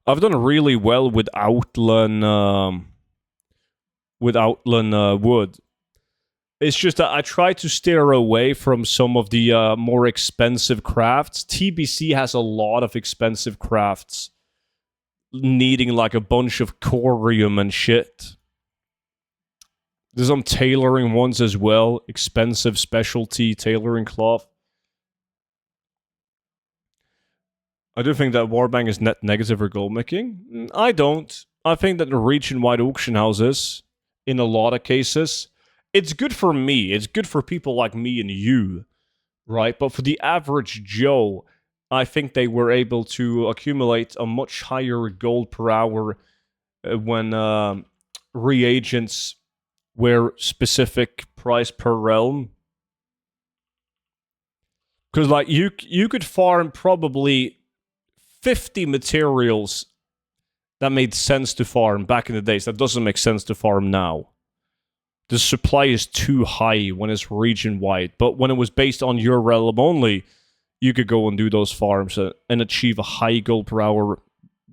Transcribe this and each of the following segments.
I've done really well with Outland, wood. It's just that I try to steer away from some of the more expensive crafts. TBC has a lot of expensive crafts needing like a bunch of corium and shit. There's some tailoring ones as well. Expensive specialty tailoring cloth. I do think that Warbang is net negative for gold making. I don't. I think that the region-wide auction houses, in a lot of cases, it's good for me. It's good for people like me and you, right? But for the average Joe, I think they were able to accumulate a much higher gold per hour when reagents were specific price per realm. Because like you could farm probably 50 materials that made sense to farm back in the days. That doesn't make sense to farm now. The supply is too high when it's region wide, but when it was based on your realm only, you could go and do those farms and achieve a high gold per hour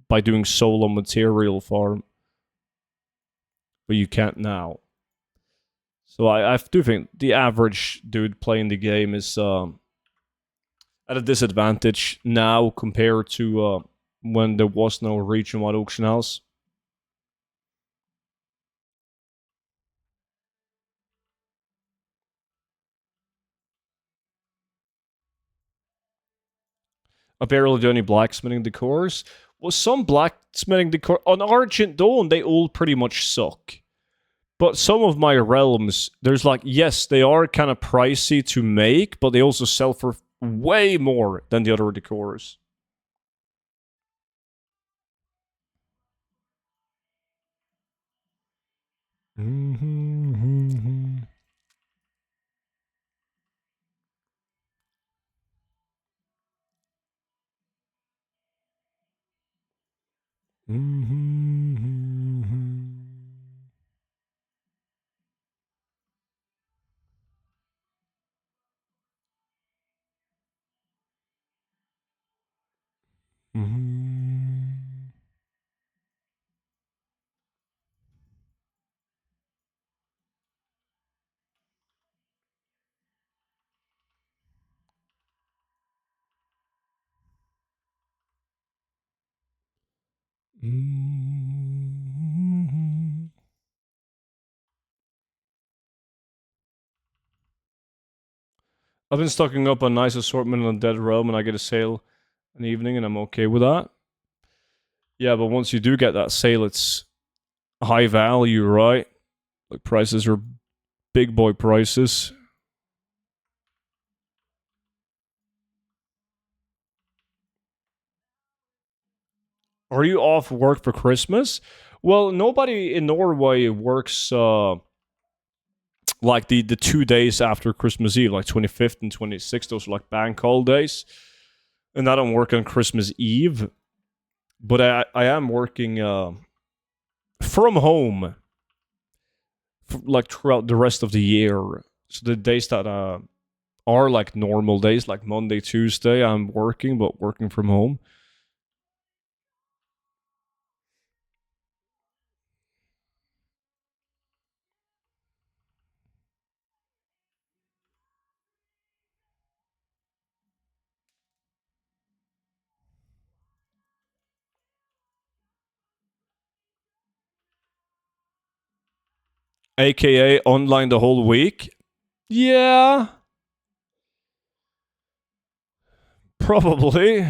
by doing solo material farm. But you can't now. So I do think the average dude playing the game is at a disadvantage now compared to when there was no region-wide auction house. I barely do any blacksmithing decors. Well, some blacksmithing decor on Argent Dawn, they all pretty much suck. But some of my realms, there's like, yes, they are kind of pricey to make, but they also sell for way more than the other decors. I've been stocking up a nice assortment on Dead Realm and I get a sale in the evening and I'm okay with that. Yeah, but once you do get that sale, it's high value, right? Like prices are big boy prices. Are you off work for Christmas? Well, nobody in Norway works like the 2 days after Christmas Eve, like 25th and 26th. Those are like bank holidays. And I don't work on Christmas Eve. But I am working from home like throughout the rest of the year. So the days that are like normal days, like Monday, Tuesday, I'm working, but working from home. AKA online the whole week. Yeah, probably.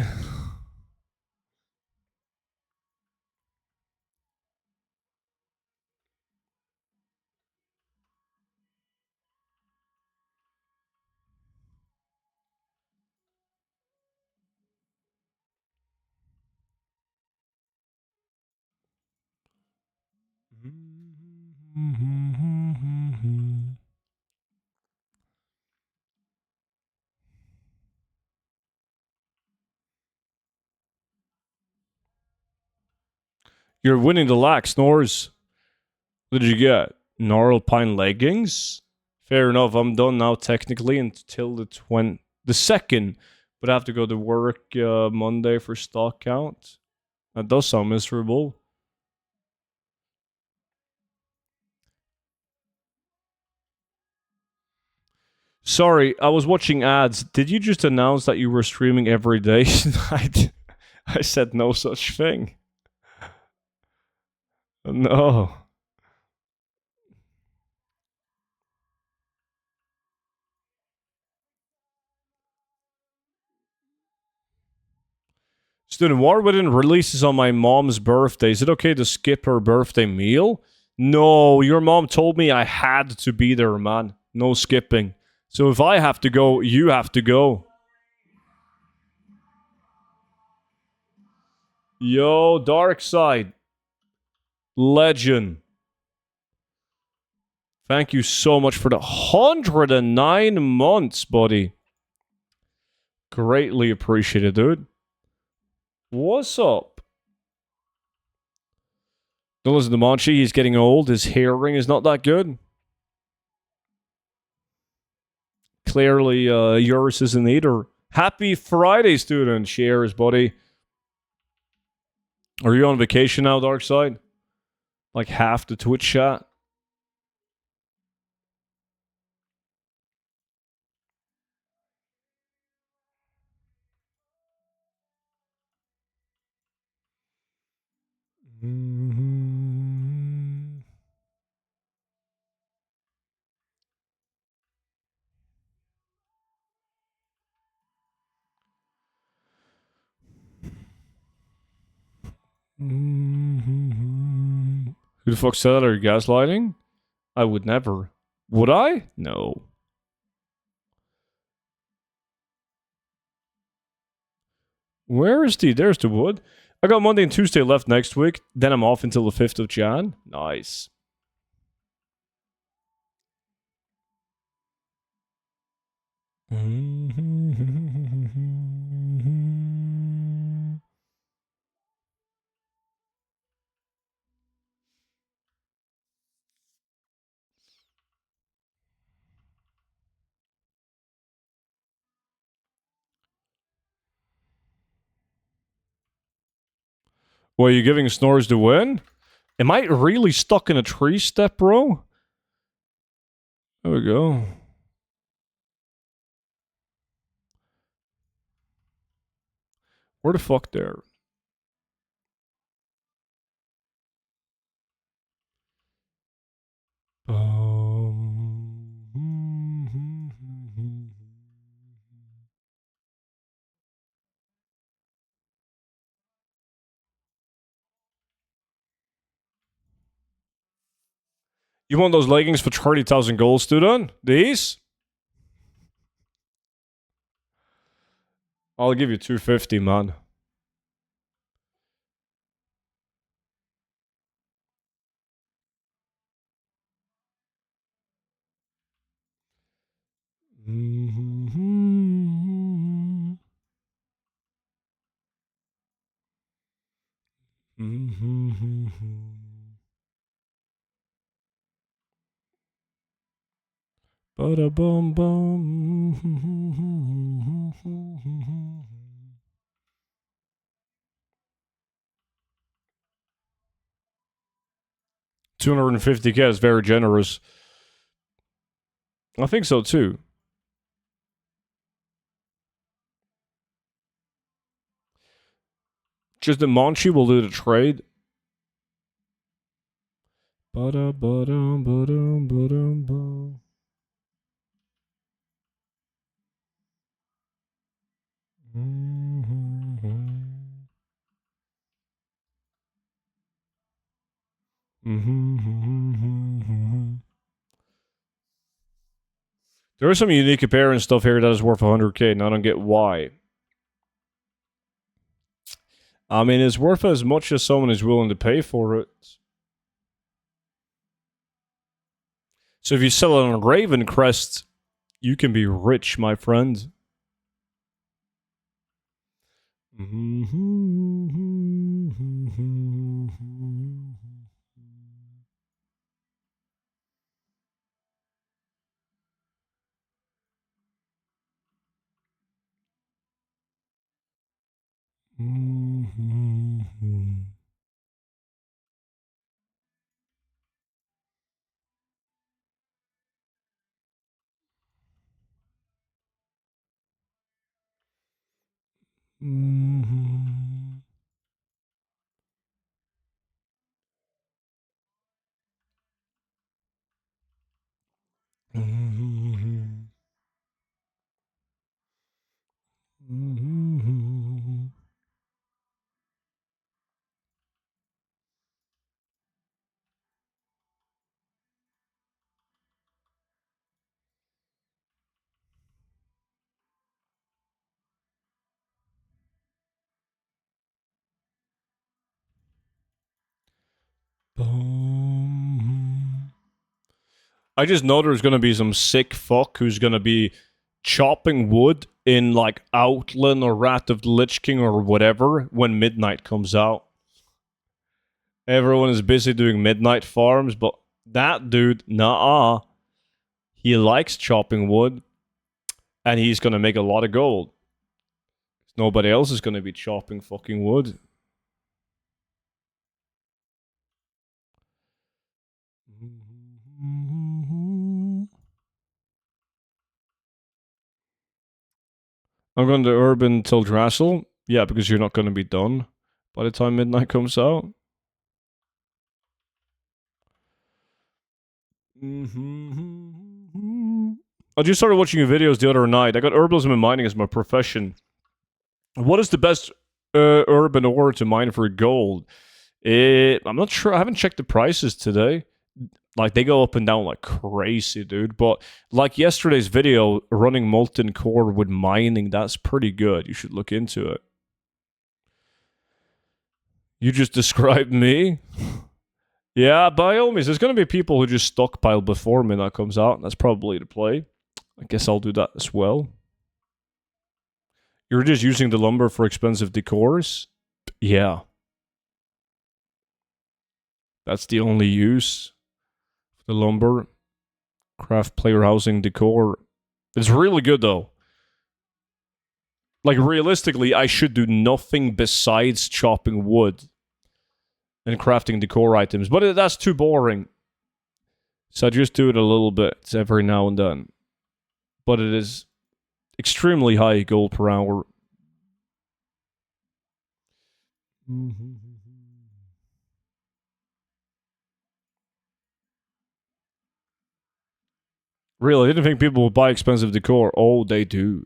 You're winning the lax, Snores. What did you get? Gnarled pine leggings? Fair enough, I'm done now technically until the second, but I have to go to work Monday for stock count. That does sound miserable. Sorry, I was watching ads. Did you just announce that you were streaming every day? I said no such thing. No. Student, Warwooden releases on my mom's birthday. Is it okay to skip her birthday meal? No, your mom told me I had to be there, man. No skipping. So if I have to go, you have to go. Yo, Dark Side. Legend. Thank you so much for the 109 months, buddy. Greatly appreciated, dude. What's up? Don't listen to Monchi. He's getting old. His hearing is not that good. Clearly, yours isn't either. Happy Friday, student. Cheers, buddy. Are you on vacation now, Dark Side? Like half the Twitch chat? Who the fuck said that? Are you gaslighting? I would never. Would I? No. Where is there's the wood. I got Monday and Tuesday left next week. Then I'm off until the 5th of Jan. Nice. Well, are you giving Snores the win? Am I really stuck in a tree step, bro? There we go. Where the fuck there? You want those leggings for 30,000 gold, student? These? I'll give you 250, man. Ba-da-bum bum. 250k is very generous. I think so too. Just the Monchi will do the trade. Ba-da-ba-dum, ba-dum, ba-dum, ba. There is some unique appearance stuff here that is worth 100k, and I don't get why. I mean, it's worth as much as someone is willing to pay for it. So if you sell it on Raven Crest, you can be rich, my friend. I just know there's gonna be some sick fuck who's gonna be chopping wood in like Outland or Wrath of the Lich King or whatever when midnight comes out. Everyone is busy doing midnight farms, but that dude, nah, he likes chopping wood, and he's gonna make a lot of gold. Nobody else is gonna be chopping fucking wood. I'm going to urban till Drassel. Yeah, because you're not going to be done by the time midnight comes out. I just started watching your videos the other night. I got herbalism and mining as my profession. What is the best urban ore to mine for gold? I'm not sure. I haven't checked the prices today. Like, they go up and down like crazy, dude. But like yesterday's video, running molten core with mining, that's pretty good. You should look into it. You just described me? Yeah, by all means. There's going to be people who just stockpile before midnight comes out. That's probably the play. I guess I'll do that as well. You're just using the lumber for expensive decors? Yeah. That's the only use. The lumber. Craft player housing decor. It's really good though. Like, realistically, I should do nothing besides chopping wood and crafting decor items. But that's too boring. So I just do it a little bit every now and then. But it is extremely high gold per hour. Really, I didn't think people would buy expensive decor. Oh, they do.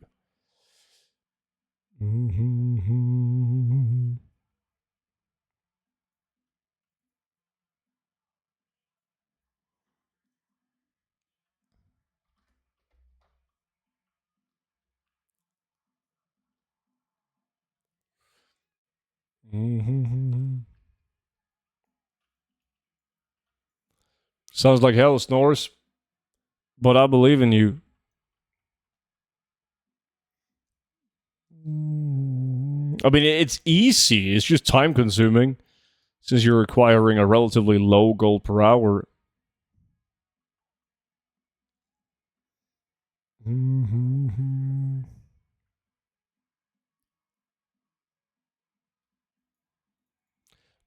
Sounds like hell, Snores. But I believe in you. I mean, it's easy. It's just time consuming. Since you're requiring a relatively low gold per hour.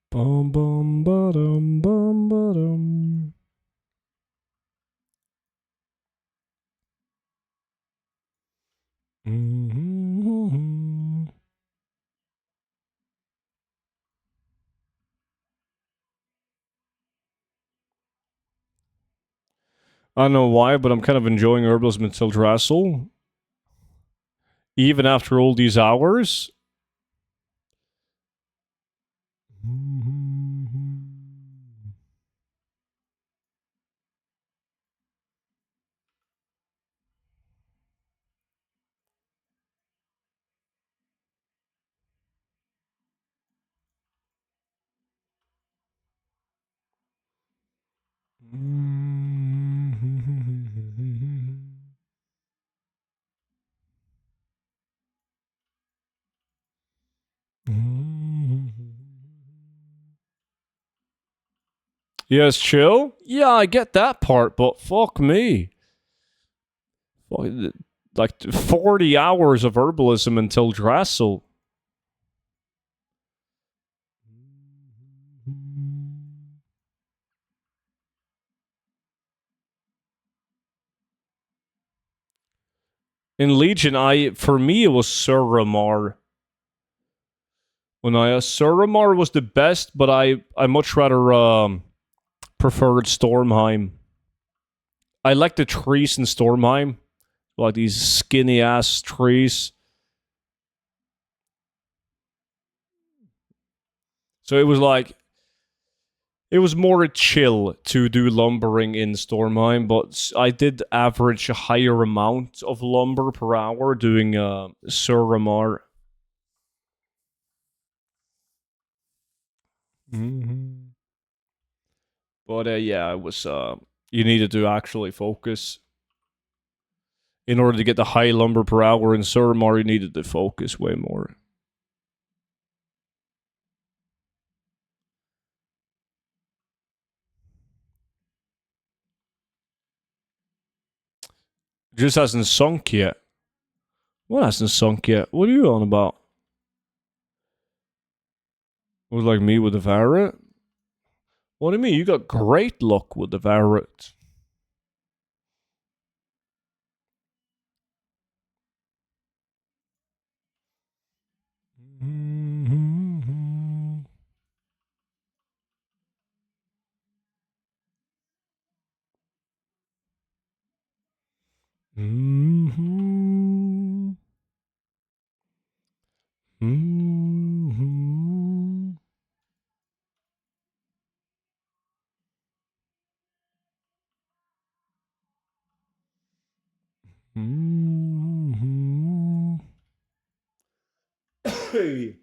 Bum bum ba-dum bum ba-dum. I don't know why, but I'm kind of enjoying herbalism until Drassel. Even after all these hours. Yes, chill. Yeah, I get that part, but fuck me. Like 40 hours of herbalism until Drassel. In Legion, for me it was Suramar. When Suramar was the best, but I much rather preferred Stormheim. I like the trees in Stormheim, like these skinny ass trees. So it was like, it was more chill to do lumbering in Stormheim, but I did average a higher amount of lumber per hour doing Suramar. Mm-hmm. But yeah, it was you needed to actually focus. In order to get the high lumber per hour in Suramar, you needed to focus way more. It just hasn't sunk yet. What hasn't sunk yet? What are you on about? It was like me with the Varret? What do you mean? You got great luck with the Varret. Mm-hmm. Mm-hmm. Mm-hmm. Mm-hmm. Hey.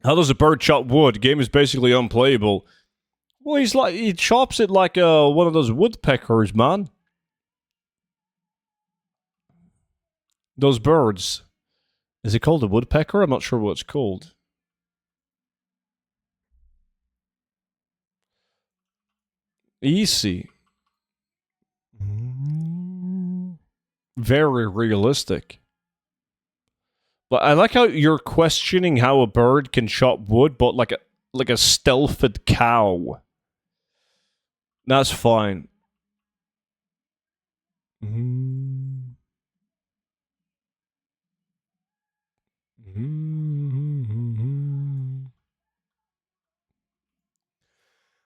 How does a bird chop wood? Game is basically unplayable. Well, he chops it like one of those woodpeckers, man. Those birds. Is it called a woodpecker? I'm not sure what it's called. Easy. Very realistic. But I like how you're questioning how a bird can chop wood, but like a stealthed cow. That's fine.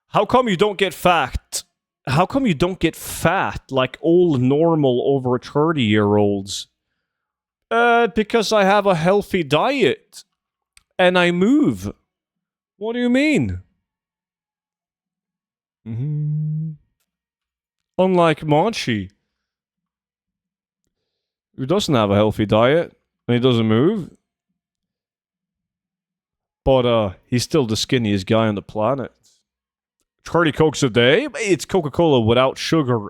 How come you don't get fat? How come you don't get fat like all normal over 30-year-olds? Because I have a healthy diet and I move. What do you mean? Unlike Monchi, who doesn't have a healthy diet and he doesn't move, but he's still the skinniest guy on the planet. 30 Cokes a day? It's Coca-Cola without sugar.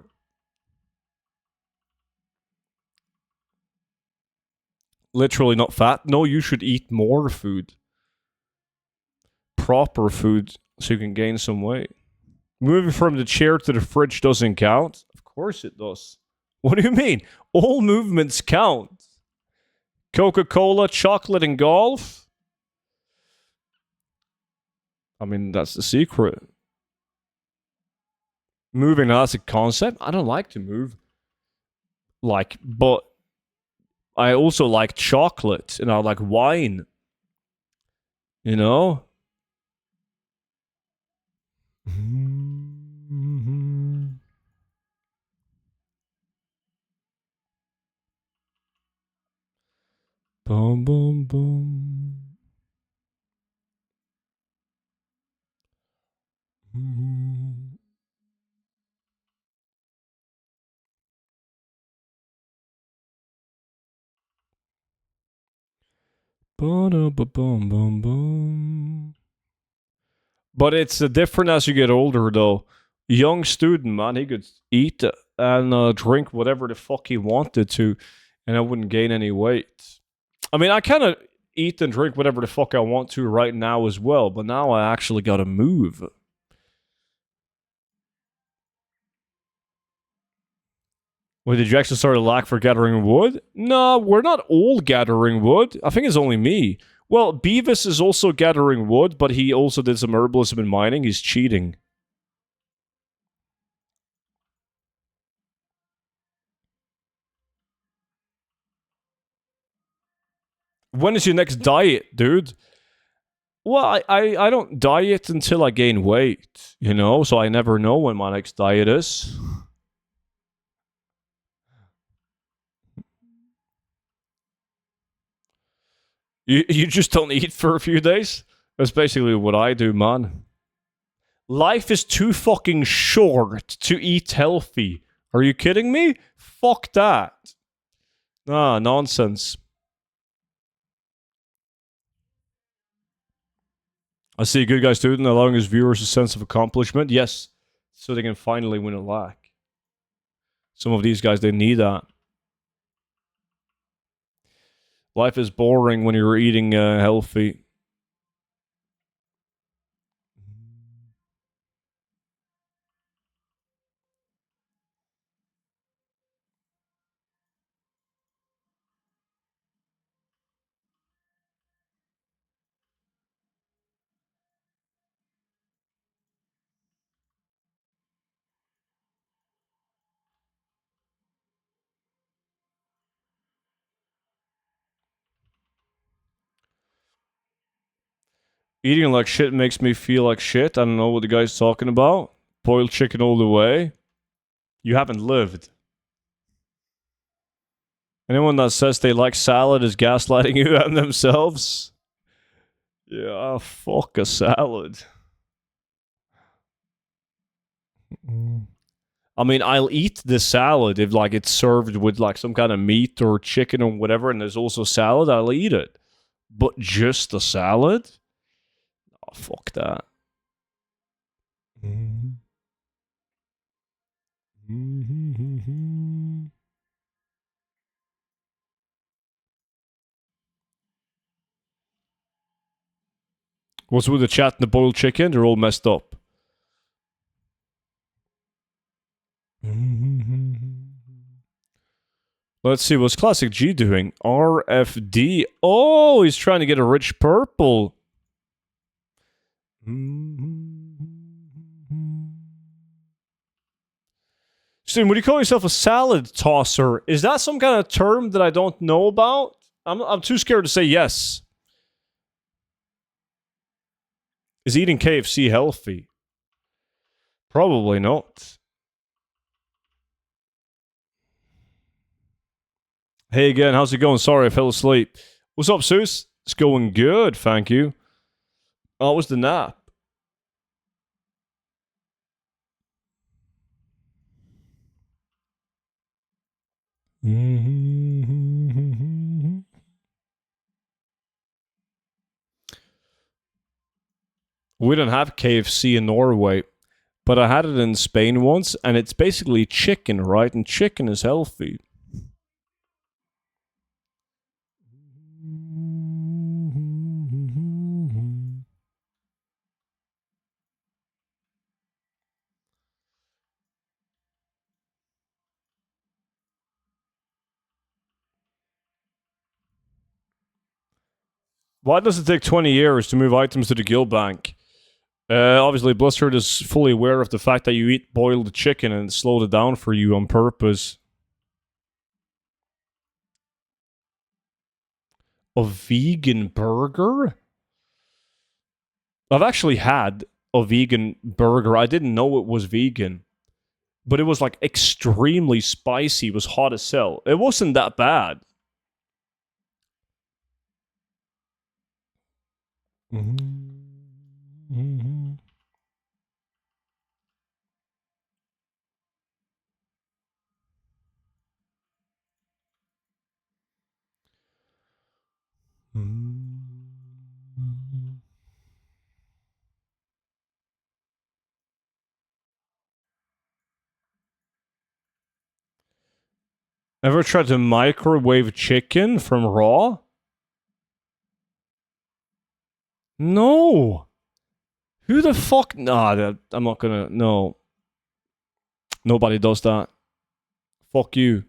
Literally not fat. No, you should eat more food. Proper food so you can gain some weight. Moving from the chair to the fridge doesn't count? Of course it does. What do you mean? All movements count. Coca-Cola, chocolate, and golf? I mean, that's the secret. Moving, that's a concept. I don't like to move. But I also like chocolate and I like wine. You know? Boom, boom, boom. Boom, boom, boom. But it's different as you get older, though. Young student, man, he could eat and drink whatever the fuck he wanted to, and I wouldn't gain any weight. I mean, I kind of eat and drink whatever the fuck I want to right now as well, but now I actually gotta move. Wait, did you actually start a lack for gathering wood? No, we're not all gathering wood. I think it's only me. Well, Beavis is also gathering wood, but he also did some herbalism and mining. He's cheating. When is your next diet, dude? Well, I don't diet until I gain weight, you know? So I never know when my next diet is. You just don't eat for a few days? That's basically what I do, man. Life is too fucking short to eat healthy. Are you kidding me? Fuck that. Ah, nonsense. I see a good guy student allowing his viewers a sense of accomplishment. Yes, so they can finally win a lack. Some of these guys, they need that. Life is boring when you're eating healthy. Eating like shit makes me feel like shit. I don't know what the guy's talking about. Boiled chicken all the way. You haven't lived. Anyone that says they like salad is gaslighting you and themselves. Yeah, fuck a salad. I mean, I'll eat the salad if like it's served with like some kind of meat or chicken or whatever, and there's also salad. I'll eat it, but just the salad? Oh, fuck that. What's with the chat and the boiled chicken? They're all messed up. Let's see, what's Classic G doing? RFD. Oh, he's trying to get a rich purple. Student, would you call yourself a salad tosser? Is that some kind of term that I don't know about? I'm too scared to say yes. Is eating KFC healthy? Probably not. Hey again, how's it going? Sorry, I fell asleep. What's up, Seuss? It's going good, thank you. Oh, it was the nap. We don't have KFC in Norway, but I had it in Spain once, and it's basically chicken, right? And chicken is healthy. Why does it take 20 years to move items to the guild bank? Obviously, Blizzard is fully aware of the fact that you eat boiled chicken and slowed it down for you on purpose. A vegan burger? I've actually had a vegan burger. I didn't know it was vegan, but it was like extremely spicy. It was hot as hell. It wasn't that bad. Ever tried to microwave chicken from raw? No. Who the fuck? Nah, I'm not gonna. No. Nobody does that. Fuck you.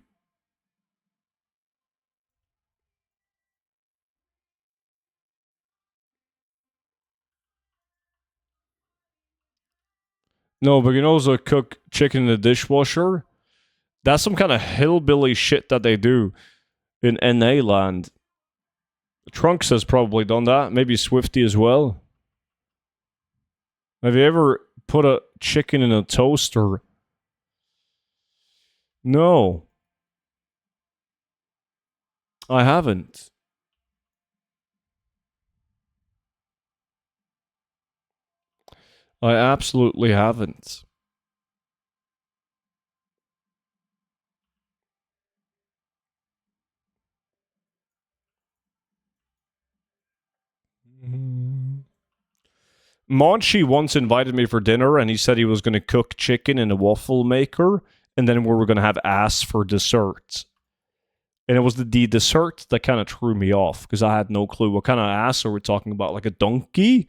No, but you can also cook chicken in the dishwasher. That's some kind of hillbilly shit that they do in NA land. Trunks has probably done that. Maybe Swifty as well. Have you ever put a chicken in a toaster? No, I haven't. I absolutely haven't. Monchi once invited me for dinner and he said he was going to cook chicken in a waffle maker and then we were going to have ass for dessert. And it was the dessert that kind of threw me off because I had no clue what kind of ass are we talking about. Like a donkey?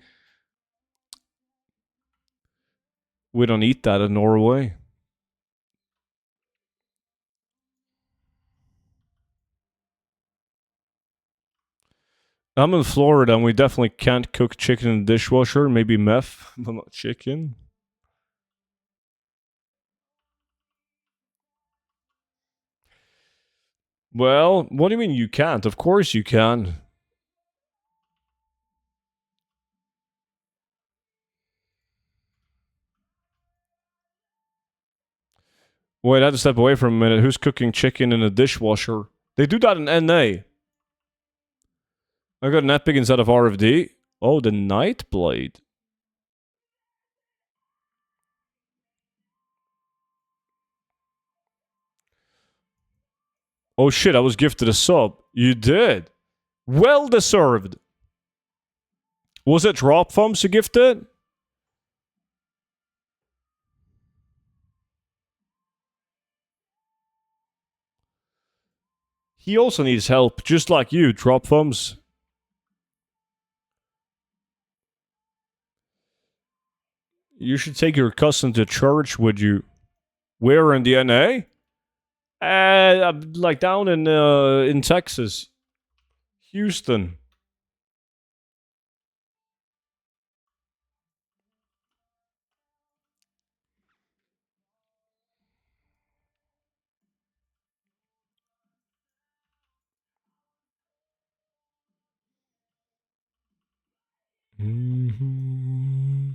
We don't eat that in Norway. I'm in Florida and we definitely can't cook chicken in the dishwasher. Maybe meth, but not chicken. Well, what do you mean you can't? Of course you can. Wait, I had to step away for a minute. Who's cooking chicken in a dishwasher? They do that in NA. I got an epic inside of RFD. Oh, the Nightblade. Oh shit, I was gifted a sub. You did. Well deserved. Was it Drop Thumbs you gifted? He also needs help, just like you, Drop Thumbs. You should take your cousin to church, would you? Where in the NA? Like down in Texas. Houston. Mm-hmm.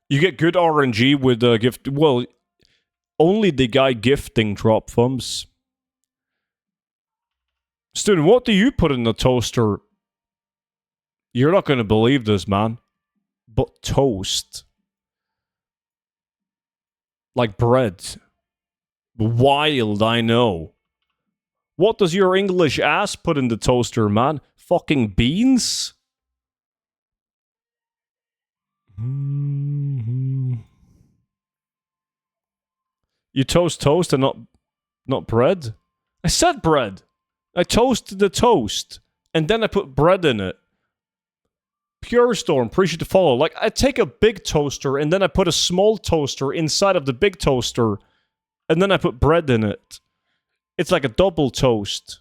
You get good RNG with gift. Well, only the guy gifting Drop Thumbs. Student, what do you put in the toaster? You're not going to believe this, man. But toast. Like bread. Wild, I know. What does your English ass put in the toaster, man? Fucking beans? Mm-hmm. You toast and not bread? I said bread. I toasted the toast. And then I put bread in it. Pure Storm, appreciate the follow. Like, I take a big toaster and then I put a small toaster inside of the big toaster. And then I put bread in it. It's like a double toast.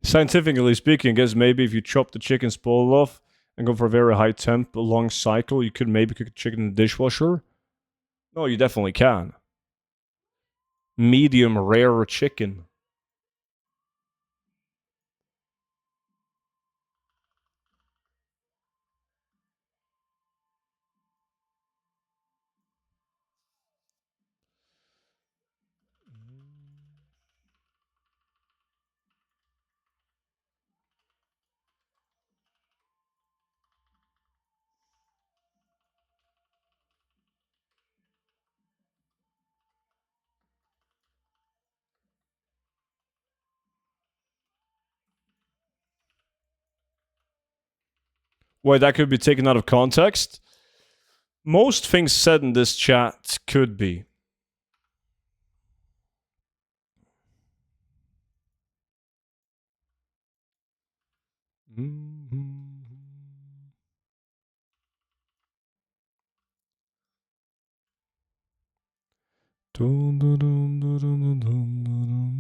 Scientifically speaking, I guess maybe if you chop the chicken spoil off and go for a very high temp, a long cycle, you could maybe cook chicken in the dishwasher. No, you definitely can. Medium rare chicken. Why that could be taken out of context? Most things said in this chat could be. Dun, dun, dun, dun, dun, dun, dun.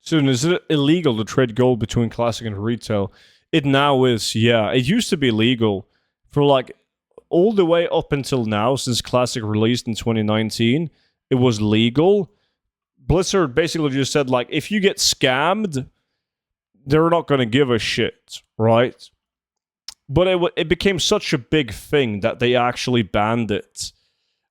Soon, is it illegal to trade gold between classic and retail? It now is, yeah. It used to be legal for like all the way up until now, since classic released in 2019. It was legal. Blizzard basically just said, like, if you get scammed, they're not going to give a shit, right? But it became such a big thing that they actually banned it.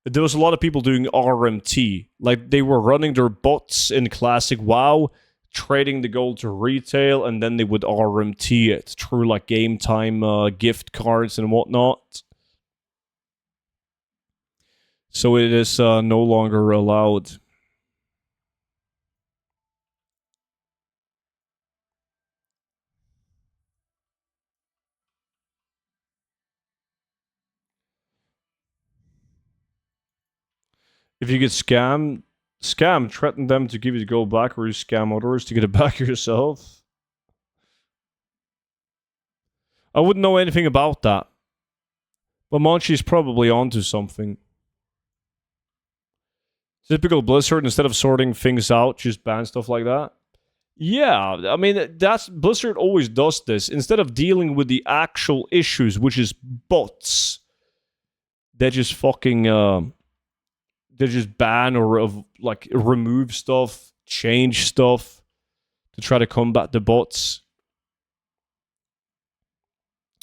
There was a lot of people doing RMT. Like, they were running their bots in classic WoW, trading the gold to retail, and then they would RMT it through, like, game time gift cards and whatnot. So it is no longer allowed. If you get scammed, threaten them to give you the gold back, or you scam others to get it back yourself. I wouldn't know anything about that. But Monchi's probably onto something. Typical Blizzard, instead of sorting things out, just ban stuff like that. Yeah, I mean, that's Blizzard always does this. Instead of dealing with the actual issues, which is bots, they just fucking they just ban or like remove stuff, change stuff to try to combat the bots.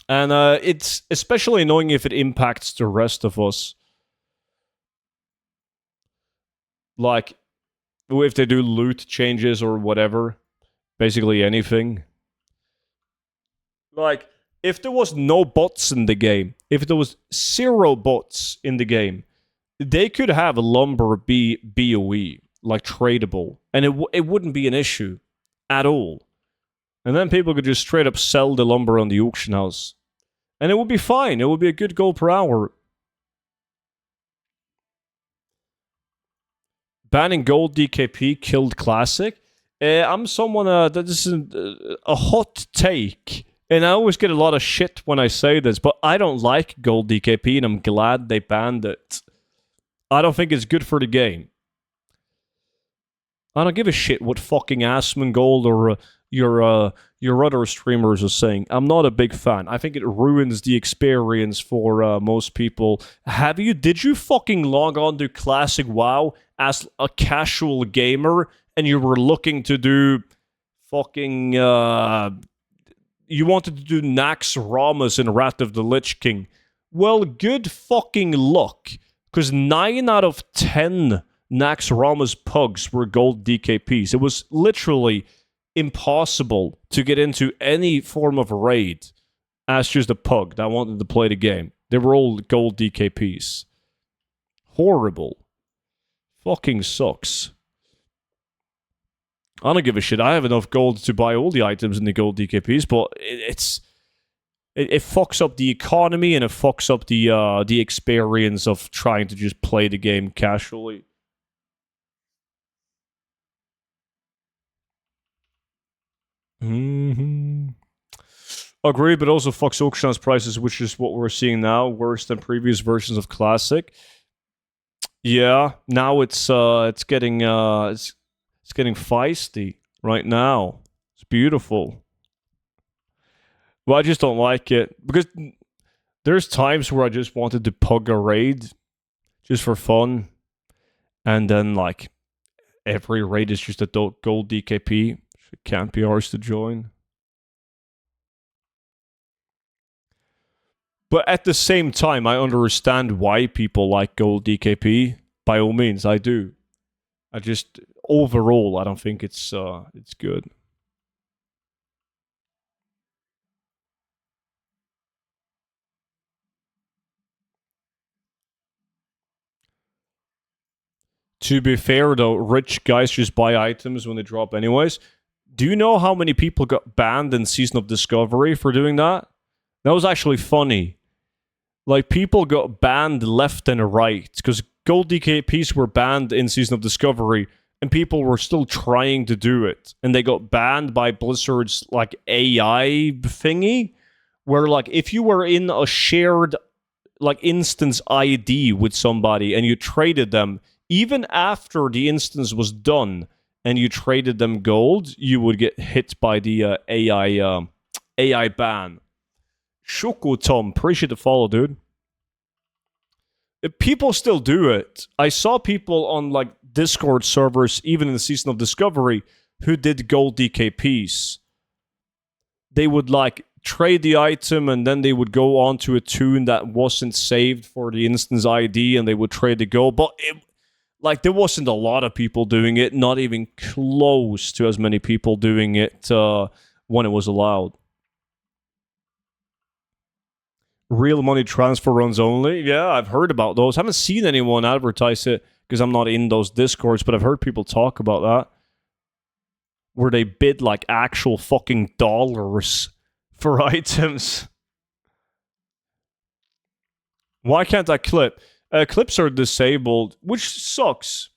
And it's especially annoying if it impacts the rest of us. Like, if they do loot changes or whatever, basically anything. Like, if there was no bots in the game, if there was 0 bots in the game, they could have a lumber be BOE, like tradable, and it wouldn't be an issue at all. And then people could just straight up sell the lumber on the auction house. And it would be fine. It would be a good gold per hour. Banning gold DKP killed classic. I'm someone that is a hot take. And I always get a lot of shit when I say this, but I don't like gold DKP, and I'm glad they banned it. I don't think it's good for the game. I don't give a shit what fucking Asmongold or your other streamers are saying. I'm not a big fan. I think it ruins the experience for most people. Did you fucking log on to Classic WoW as a casual gamer and you were looking to do fucking you wanted to do Nax Ramas in Wrath of the Lich King? Well, good fucking luck, because 9 out of 10 Nax Rama's pugs were gold DKPs. It was literally impossible to get into any form of raid as just a pug that wanted to play the game. They were all gold DKPs. Horrible. Fucking sucks. I don't give a shit. I have enough gold to buy all the items in the gold DKPs, but it fucks up the economy, and it fucks up the experience of trying to just play the game casually. Mm-hmm. Agree, but also fucks auction house prices, which is what we're seeing now, worse than previous versions of Classic. Yeah, now it's getting feisty right now. It's beautiful. Well, I just don't like it because there's times where I just wanted to pug a raid just for fun, and then like every raid is just a gold DKP. It can't be ours to join. But at the same time, I understand why people like gold DKP. By all means, I do. I just overall, I don't think it's good. To be fair though, rich guys just buy items when they drop anyways. Do you know how many people got banned in Season of Discovery for doing that? That was actually funny. Like, people got banned left and right because gold DKPs were banned in Season of Discovery and people were still trying to do it. And they got banned by Blizzard's, like, AI thingy, where, like, if you were in a shared, like, instance ID with somebody and you traded them, even after the instance was done and you traded them gold, you would get hit by the AI ban. Shoko Tom, appreciate the follow, dude. People still do it. I saw people on like Discord servers, even in the Season of Discovery, who did gold DKPs. They would like trade the item and then they would go on to a tune that wasn't saved for the instance ID and they would trade the gold. But like there wasn't a lot of people doing it, not even close to as many people doing it when it was allowed. Real money transfer runs only. Yeah, I've heard about those. I haven't seen anyone advertise it because I'm not in those discords, but I've heard people talk about that. Where they bid like actual fucking dollars for items. Why can't I clip? Clips are disabled, which sucks.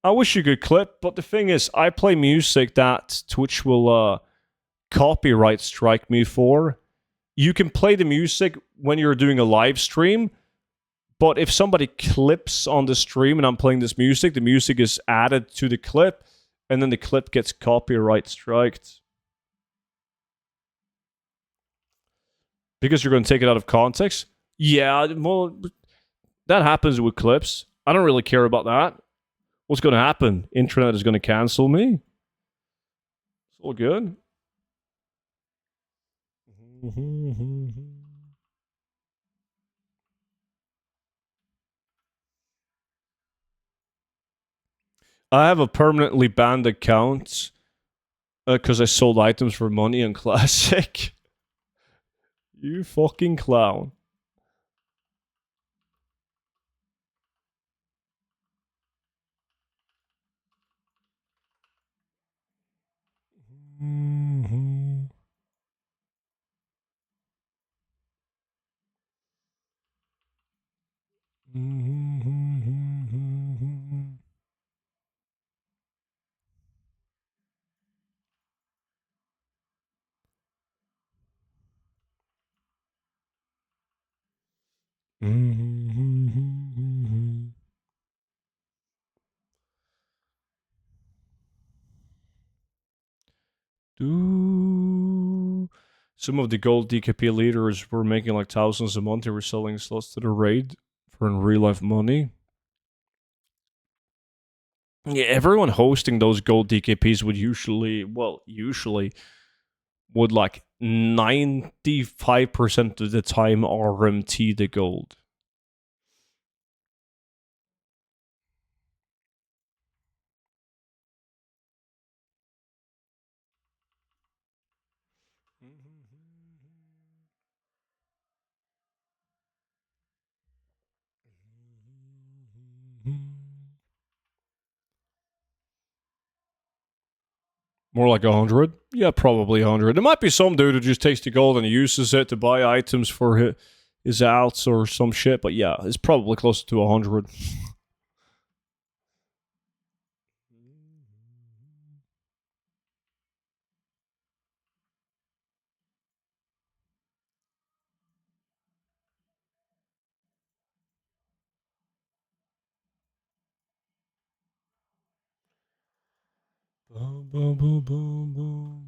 I wish you could clip, but the thing is, I play music that Twitch will copyright strike me for. You can play the music when you're doing a live stream, but if somebody clips on the stream and I'm playing this music, the music is added to the clip, and then the clip gets copyright striked. Because you're going to take it out of context? Yeah, well, that happens with clips. I don't really care about that. What's going to happen? Internet is going to cancel me. It's all good. I have a permanently banned account because I sold items for money on Classic. You fucking clown. Some of the gold DKP leaders were making like thousands a month. They were selling slots to the raid for in real life money. Yeah, everyone hosting those gold DKPs would usually would like 95% of the time RMT the gold. More like 100? Yeah, probably 100. There might be some dude who just takes the gold and uses it to buy items for his outs or some shit, but yeah, it's probably closer to 100. Boom, boom, boom, boom, boom.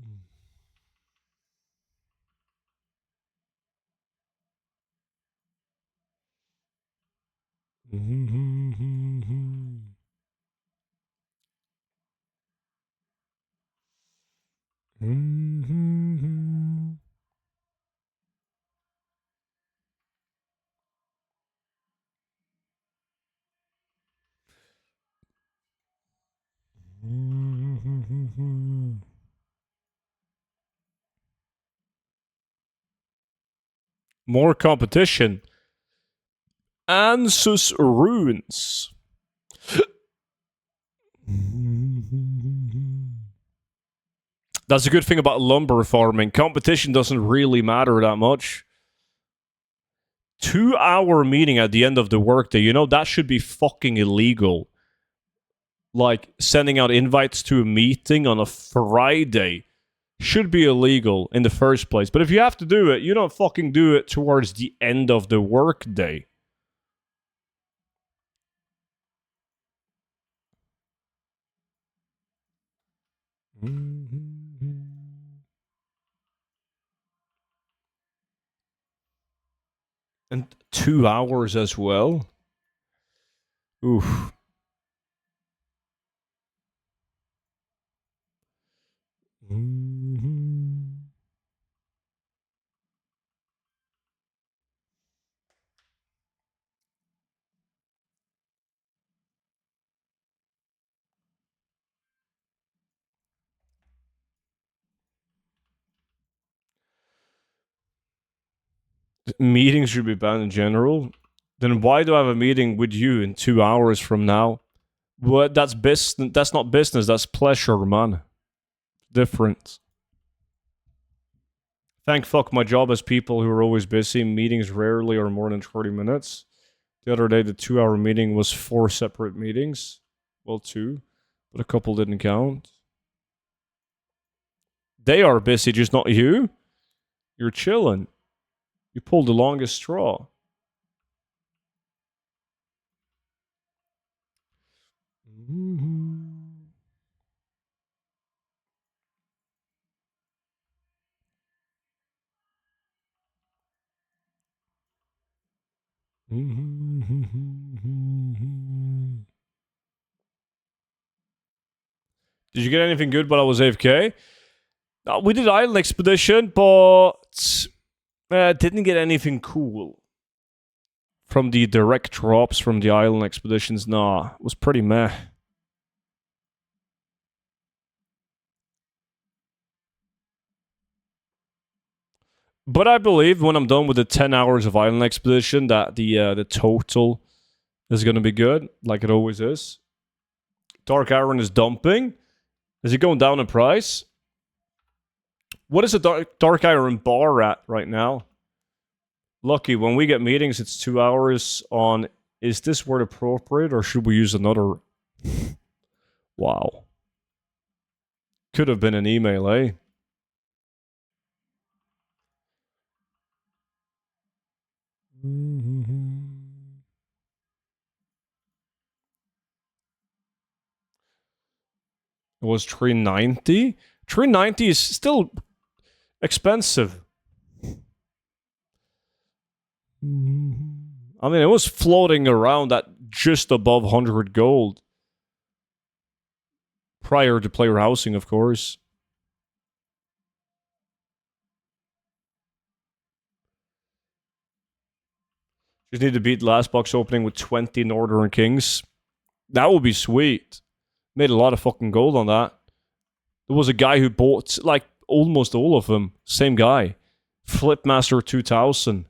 More competition. Ansus runes. That's a good thing about lumber farming. Competition doesn't really matter that much. 2-hour meeting at the end of the workday. You know, that should be fucking illegal. Like, sending out invites to a meeting on a Friday should be illegal in the first place. But if you have to do it, you don't fucking do it towards the end of the workday. And 2 hours as well? Oof. Meetings should be banned in general. Then why do I have a meeting with you in 2 hours from now? What? That's business. That's not business. That's pleasure, man. Different. Thank fuck my job has people who are always busy. Meetings rarely are more than 30 minutes. The other day, the 2-hour meeting was 4 separate meetings. Well, 2, but a couple didn't count. They are busy, just not you. You're chilling. You pulled the longest straw. Did you get anything good while I was AFK? We did Island Expedition, but didn't get anything cool from the direct drops from the Island Expeditions. Nah, it was pretty meh. But I believe when I'm done with the 10 hours of Island Expedition that the total is going to be good, like it always is. Dark Iron is dumping. Is it going down in price? What is a dark Iron bar at right now? Lucky, when we get meetings, it's 2 hours on. Is this word appropriate or should we use another? Wow. Could have been an email, eh? It was 390. 390 is still expensive. I mean, it was floating around at just above 100 gold. Prior to player housing, of course. Just need to beat last box opening with 20 Northern Kings. That would be sweet. Made a lot of fucking gold on that. There was a guy who bought, like, almost all of them. Same guy. Flipmaster 2000.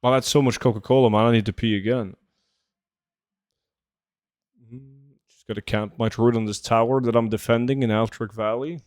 Well, that's so much Coca-Cola, man. I need to pee again. Just gotta camp my druid on this tower that I'm defending in Altric Valley.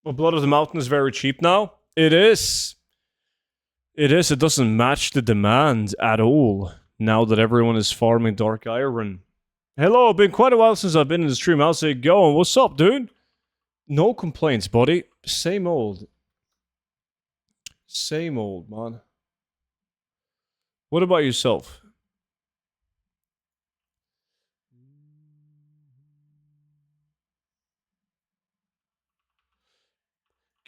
Well, Blood of the Mountain is very cheap now. It is. It is. It doesn't match the demand at all now that everyone is farming Dark Iron. Hello, been quite a while since I've been in the stream. How's it going? What's up, dude? No complaints, buddy. Same old. Same old, man. What about yourself?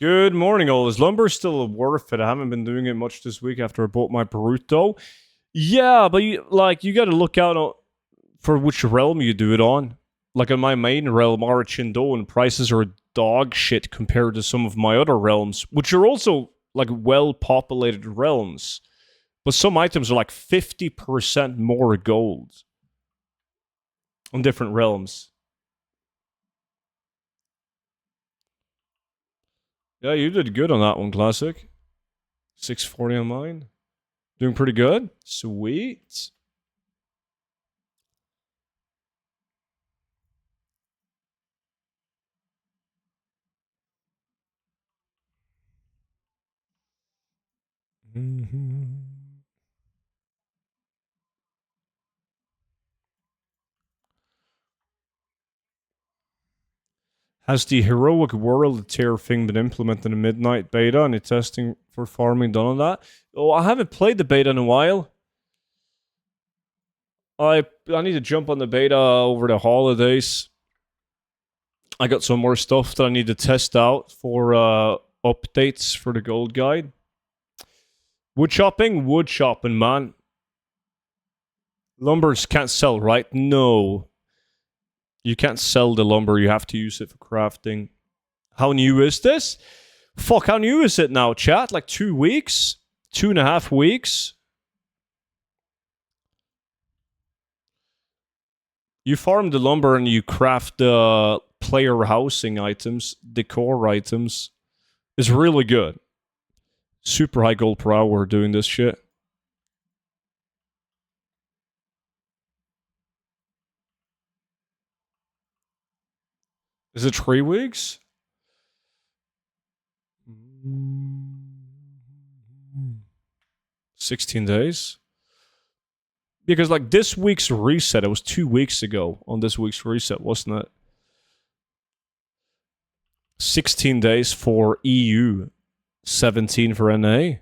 Good morning, all. Is lumber still worth it? I haven't been doing it much this week after I bought my Peruto. Yeah, but you gotta look out for which realm you do it on. Like on my main realm, Arachindon, prices are dog shit compared to some of my other realms, which are also like well-populated realms. But some items are like 50% more gold on different realms. Yeah, you did good on that one, Classic. 640 on mine. Doing pretty good. Sweet. Has the heroic world tier thing been implemented in Midnight Beta? Any testing for farming done on that? Oh, I haven't played the beta in a while. I need to jump on the beta over the holidays. I got some more stuff that I need to test out for updates for the gold guide. Wood chopping, man. Lumbers can't sell, right? No. You can't sell the lumber, you have to use it for crafting. How new is this? Fuck, how new is it now, chat? Like 2 weeks? 2.5 weeks? You farm the lumber and you craft the player housing items, decor items. It's really good. Super high gold per hour doing this shit. Is it 3 weeks? 16 days? Because like this week's reset, it was 2 weeks ago on this week's reset, wasn't it? 16 days for EU, 17 for NA.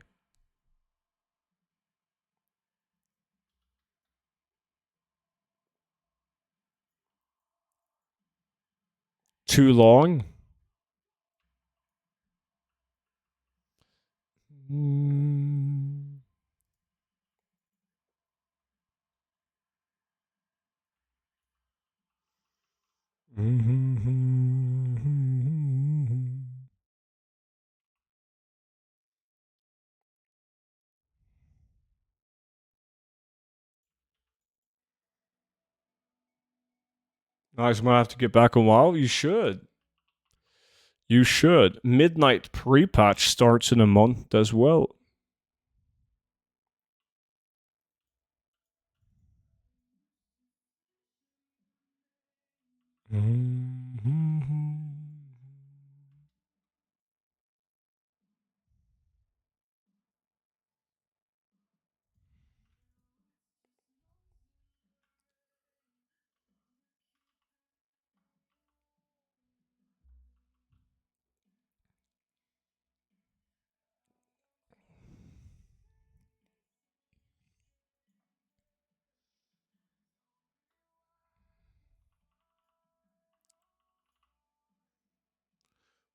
Too long? Nice, might have to get back on WoW. You should. You should. Midnight pre-patch starts in a month as well.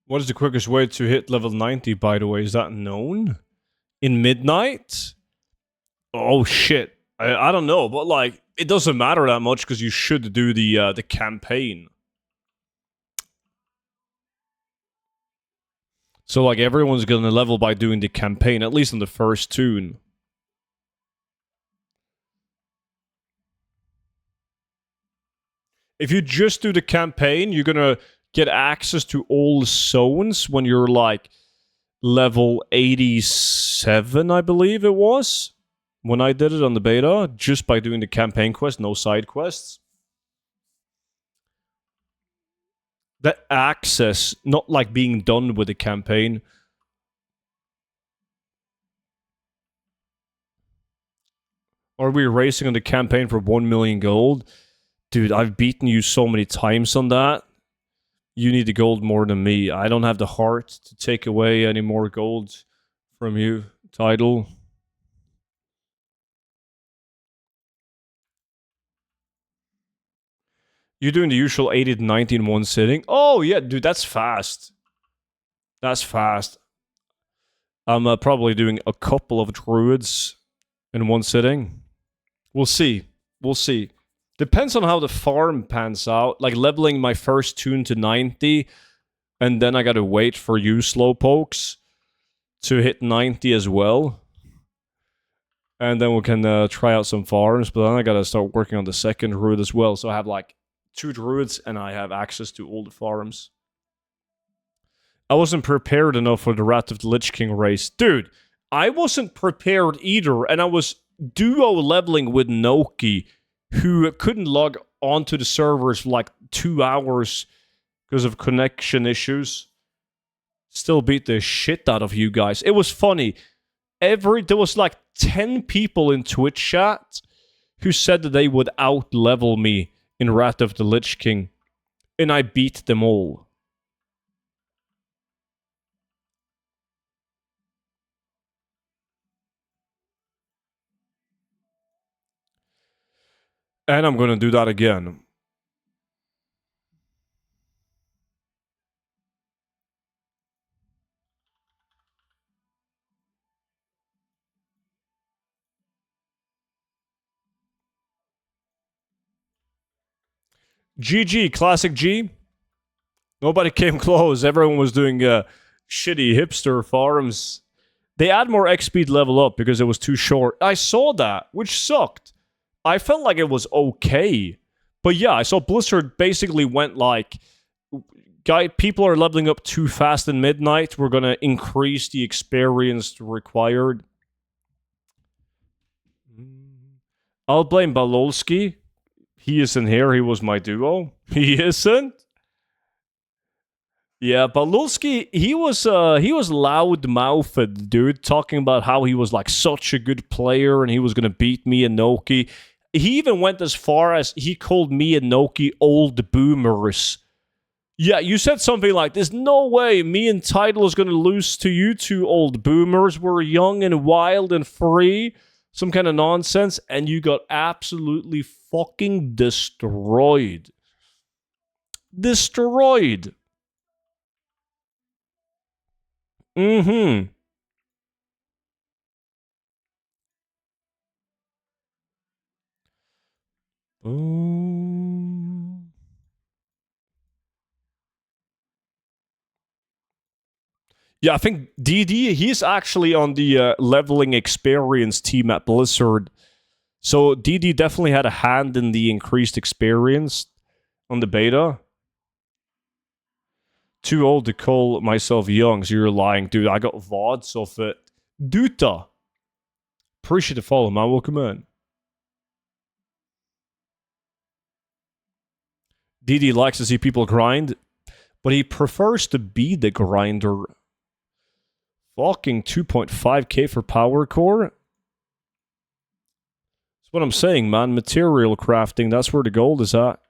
What is the quickest way to hit level 90, by the way? Is that known? In Midnight? Oh, shit. I don't know, but, like, it doesn't matter that much because you should do the campaign. So, like, everyone's gonna level by doing the campaign, at least on the first tune. If you just do the campaign, you're gonna get access to all zones when you're, like, level 87, I believe it was. When I did it on the beta, just by doing the campaign quest, no side quests. That access, not like being done with the campaign. Are we racing on the campaign for 1 million gold? Dude, I've beaten you so many times on that. You need the gold more than me. I don't have the heart to take away any more gold from you, title. You're doing the usual 80 to 90 in one sitting? Oh, yeah, dude, that's fast. That's fast. I'm probably doing a couple of druids in one sitting. We'll see. We'll see. Depends on how the farm pans out. Like leveling my first tune to 90, and then I gotta wait for you slowpokes to hit 90 as well. And then we can try out some farms, but then I gotta start working on the second druid as well. So I have like 2 druids and I have access to all the farms. I wasn't prepared enough for the Wrath of the Lich King race. Dude, I wasn't prepared either, and I was duo leveling with Noki, who couldn't log onto the servers for like 2 hours because of connection issues. Still beat the shit out of you guys. It was funny. There was like 10 people in Twitch chat who said that they would out-level me in Wrath of the Lich King, and I beat them all. And I'm gonna do that again. GG, Classic G. Nobody came close. Everyone was doing shitty hipster farms. They add more XP to level up because it was too short. I saw that, which sucked. I felt like it was okay. But yeah, I saw Blizzard basically went like, people are leveling up too fast in Midnight. We're going to increase the experience required. I'll blame Balolski. He isn't here. He was my duo. He isn't? Yeah, Balulski, he was loud-mouthed, dude, talking about how he was like such a good player and he was gonna beat me and Noki. He even went as far as he called me and Noki old boomers. Yeah, you said something like, "There's no way me and Tidal is gonna lose to you two old boomers. We're young and wild and free." Some kind of nonsense, and you got absolutely fucking destroyed. Destroyed. Mm-hmm. Yeah, I think DD, he's actually on the leveling experience team at Blizzard. So DD definitely had a hand in the increased experience on the beta. Too old to call myself young, so you're lying, dude. I got VODs of it. Duta. Appreciate the follow, man. Welcome in. DD likes to see people grind, but he prefers to be the grinder. Fucking 2.5k for power core? That's what I'm saying, man. Material crafting, that's where the gold is at.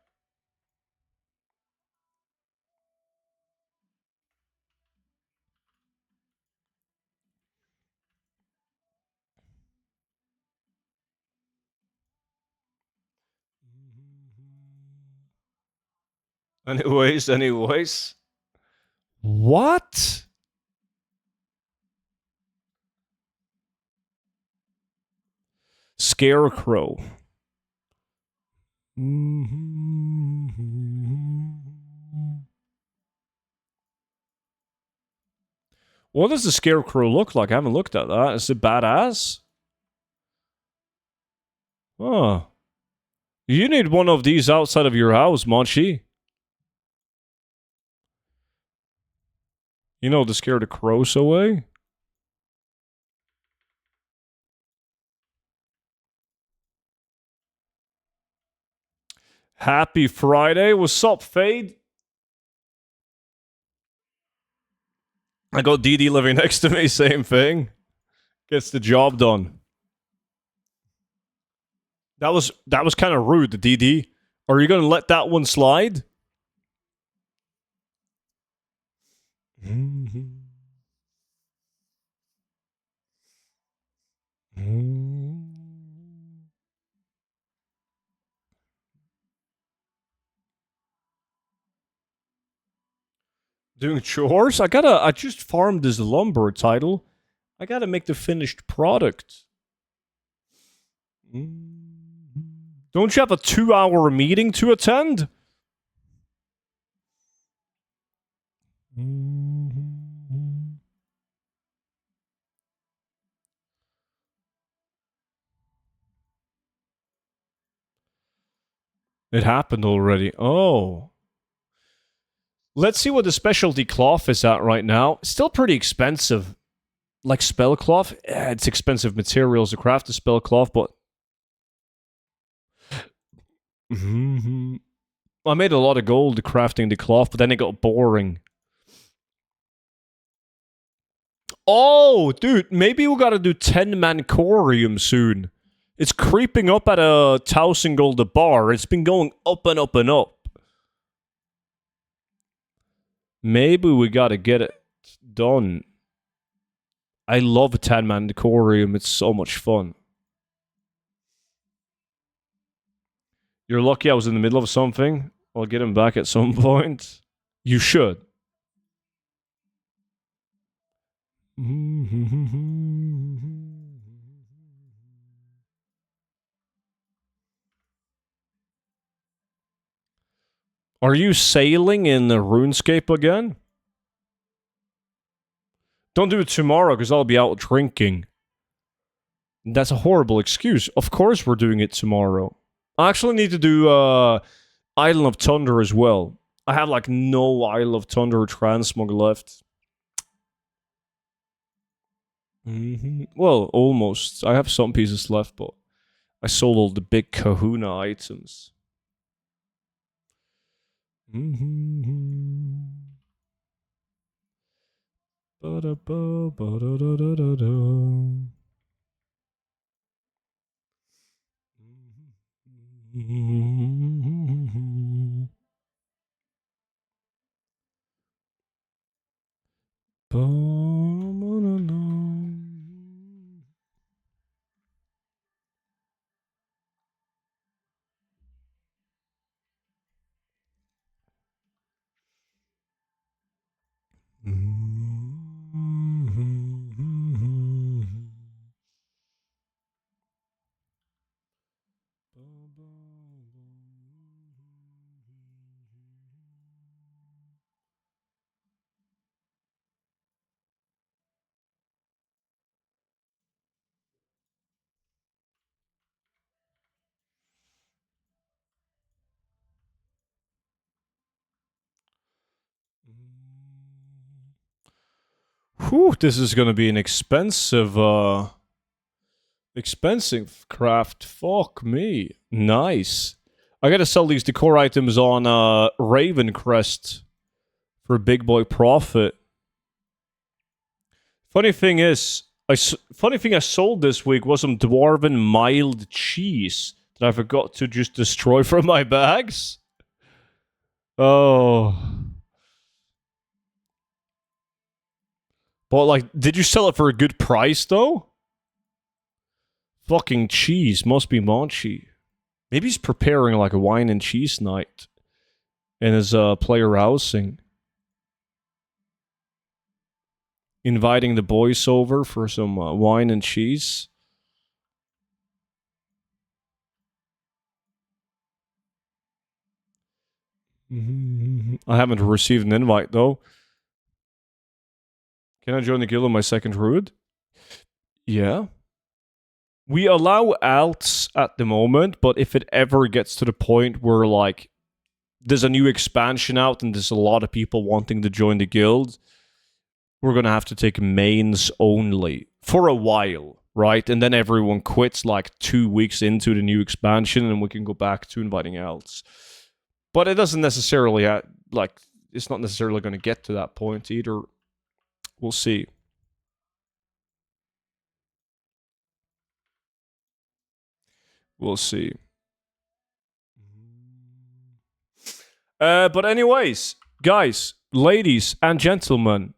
Anyways. What? Scarecrow. What does the Scarecrow look like? I haven't looked at that. Is it badass? Oh. You need one of these outside of your house, Monchi. You know to scare the crows away? Happy Friday. What's up, Fade? I got DD living next to me, same thing. Gets the job done. That was kind of rude, the DD. Are you gonna let that one slide? Doing chores? I just farmed this lumber title. I gotta make the finished product. Don't you have a 2-hour meeting to attend? It happened already. Oh. Let's see what the specialty cloth is at right now. Still pretty expensive. Like spell cloth. It's expensive materials to craft the spell cloth, but... I made a lot of gold crafting the cloth, but then it got boring. Oh, dude, maybe we gotta do 10-man corium soon. It's creeping up at 1,000 gold a bar. It's been going up and up and up. Maybe we gotta get it done. I love 10-man corium. It's so much fun. You're lucky I was in the middle of something. I'll get him back at some point. You should. Are you sailing in the RuneScape again? Don't do it tomorrow, because I'll be out drinking. That's a horrible excuse. Of course we're doing it tomorrow. I actually need to do Island of Thunder as well. I have like no Isle of Thunder transmog left. Well, almost. I have some pieces left, but I sold all the big kahuna items. Whew, this is gonna be an expensive craft. Fuck me. Nice. I gotta sell these decor items on Raven Crest for a big boy profit. Funny thing I sold this week was some dwarven mild cheese that I forgot to just destroy from my bags. Oh. But, like, did you sell it for a good price, though? Fucking cheese. Must be Monchi. Maybe he's preparing, like, a wine and cheese night in his player housing. Inviting the boys over for some wine and cheese. I haven't received an invite, though. Can I join the guild on my second rood? Yeah. We allow alts at the moment, but if it ever gets to the point where, like, there's a new expansion out and there's a lot of people wanting to join the guild, we're going to have to take mains only for a while, right? And then everyone quits, like, 2 weeks into the new expansion and we can go back to inviting alts. But it doesn't necessarily, like, it's not necessarily going to get to that point either. We'll see. We'll see. But anyways, guys, ladies and gentlemen,